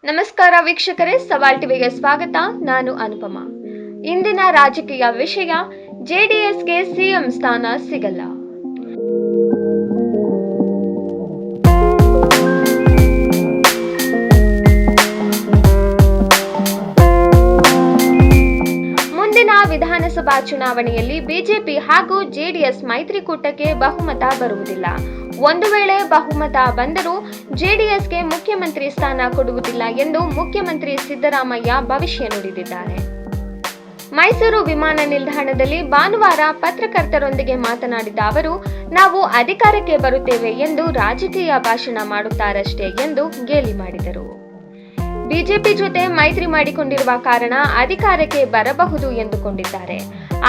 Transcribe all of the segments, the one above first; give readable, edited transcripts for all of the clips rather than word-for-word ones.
ನಮಸ್ಕಾರ ವೀಕ್ಷಕರೇ, ಸವಾಲ್ ಟಿವಿಗೆ ಸ್ವಾಗತ. ನಾನು ಅನುಪಮ. ಇಂದಿನ ರಾಜಕೀಯ ವಿಷಯ, ಜೆಡಿಎಸ್ಗೆ ಸಿಎಂ ಸ್ಥಾನ ಸಿಗಲ್ಲ. ಮುಂದಿನ ವಿಧಾನಸಭಾ ಚುನಾವಣೆಯಲ್ಲಿ ಬಿಜೆಪಿ ಹಾಗೂ ಜೆಡಿಎಸ್ ಮೈತ್ರಿಕೂಟಕ್ಕೆ ಬಹುಮತ ಬರುವುದಿಲ್ಲ. ಒಂದು ವೇಳೆ ಬಹುಮತ ಬಂದರೂ ಜೆಡಿಎಸ್ಗೆ ಮುಖ್ಯಮಂತ್ರಿ ಸ್ಥಾನ ಕೊಡುವುದಿಲ್ಲ ಎಂದು ಮುಖ್ಯಮಂತ್ರಿ ಸಿದ್ದರಾಮಯ್ಯ ಭವಿಷ್ಯ ನುಡಿದಿದ್ದಾರೆ. ಮೈಸೂರು ವಿಮಾನ ನಿಲ್ದಾಣದಲ್ಲಿ ಭಾನುವಾರ ಪತ್ರಕರ್ತರೊಂದಿಗೆ ಮಾತನಾಡಿದ ಅವರು, ನಾವು ಅಧಿಕಾರಕ್ಕೆ ಬರುತ್ತೇವೆ ಎಂದು ರಾಜಕೀಯ ಭಾಷಣ ಮಾಡುತ್ತಾರಷ್ಟೇ ಎಂದು ಗೇಲಿ ಮಾಡಿದರು. ಬಿಜೆಪಿ ಜೊತೆ ಮೈತ್ರಿ ಮಾಡಿಕೊಂಡಿರುವ ಕಾರಣ ಅಧಿಕಾರಕ್ಕೆ ಬರಬಹುದು ಎಂದುಕೊಂಡಿದ್ದಾರೆ.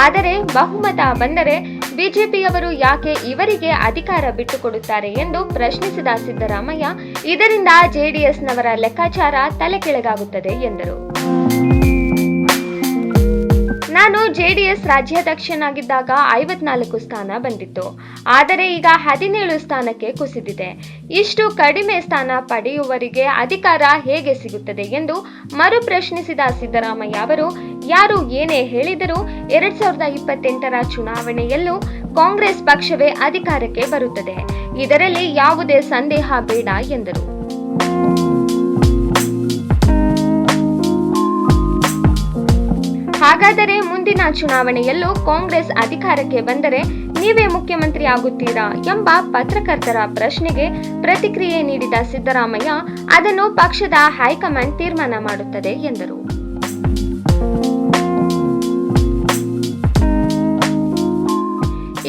ಆದರೆ ಬಹುಮತ ಬಂದರೆ ಬಿಜೆಪಿಯವರು ಯಾಕೆ ಇವರಿಗೆ ಅಧಿಕಾರ ಬಿಟ್ಟುಕೊಡುತ್ತಾರೆ ಎಂದು ಪ್ರಶ್ನಿಸಿದ ಸಿದ್ದರಾಮಯ್ಯ, ಇದರಿಂದ ಜೆಡಿಎಸ್ನವರ ಲೆಕ್ಕಾಚಾರ ತಲೆಕೆಳಗಾಗುತ್ತದೆ ಎಂದರು. ನಾನು ಜೆಡಿಎಸ್ ರಾಜ್ಯಾಧ್ಯಕ್ಷನಾಗಿದ್ದಾಗ 54 ಸ್ಥಾನ ಬಂದಿತ್ತು. ಆದರೆ ಈಗ 17 ಸ್ಥಾನಕ್ಕೆ ಕುಸಿದಿದೆ. ಇಷ್ಟು ಕಡಿಮೆ ಸ್ಥಾನ ಪಡೆಯುವವರಿಗೆ ಅಧಿಕಾರ ಹೇಗೆ ಸಿಗುತ್ತದೆ ಎಂದು ಮರು ಪ್ರಶ್ನಿಸಿದ ಸಿದ್ದರಾಮಯ್ಯ ಅವರು, ಯಾರು ಏನೇ ಹೇಳಿದರೂ 2028ರ ಚುನಾವಣೆಯಲ್ಲೂ ಕಾಂಗ್ರೆಸ್ ಪಕ್ಷವೇ ಅಧಿಕಾರಕ್ಕೆ ಬರುತ್ತದೆ. ಇದರಲ್ಲಿ ಯಾವುದೇ ಸಂದೇಹ ಬೇಡ ಎಂದರು. ಹಾಗಾದರೆ ಮುಂದಿನ ಚುನಾವಣೆಯಲ್ಲೂ ಕಾಂಗ್ರೆಸ್ ಅಧಿಕಾರಕ್ಕೆ ಬಂದರೆ ನೀವೇ ಮುಖ್ಯಮಂತ್ರಿ ಆಗುತ್ತೀರಾ ಎಂಬ ಪತ್ರಕರ್ತರ ಪ್ರಶ್ನೆಗೆ ಪ್ರತಿಕ್ರಿಯೆ ನೀಡಿದ ಸಿದ್ದರಾಮಯ್ಯ, ಅದನ್ನು ಪಕ್ಷದ ಹೈಕಮಾಂಡ್ ತೀರ್ಮಾನ ಮಾಡುತ್ತದೆ ಎಂದರು.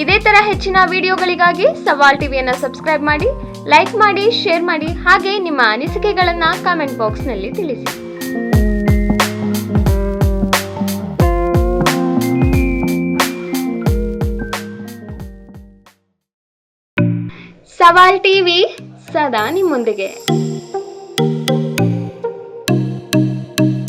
ಇದೇ ತರ ಹೆಚ್ಚಿನ ವಿಡಿಯೋಗಳಿಗಾಗಿ ಸವಾಲ್ ಟಿವಿಯನ್ನು ಸಬ್ಸ್ಕ್ರೈಬ್ ಮಾಡಿ, ಲೈಕ್ ಮಾಡಿ, ಶೇರ್ ಮಾಡಿ, ಹಾಗೆ ನಿಮ್ಮ ಅನಿಸಿಕೆಗಳನ್ನ ಕಾಮೆಂಟ್ ಬಾಕ್ಸ್ ನಲ್ಲಿ ತಿಳಿಸಿ. ಸವಾಲ್ ಟಿವಿ ಸದಾ ನಿಮ್ಮೊಂದಿಗೆ.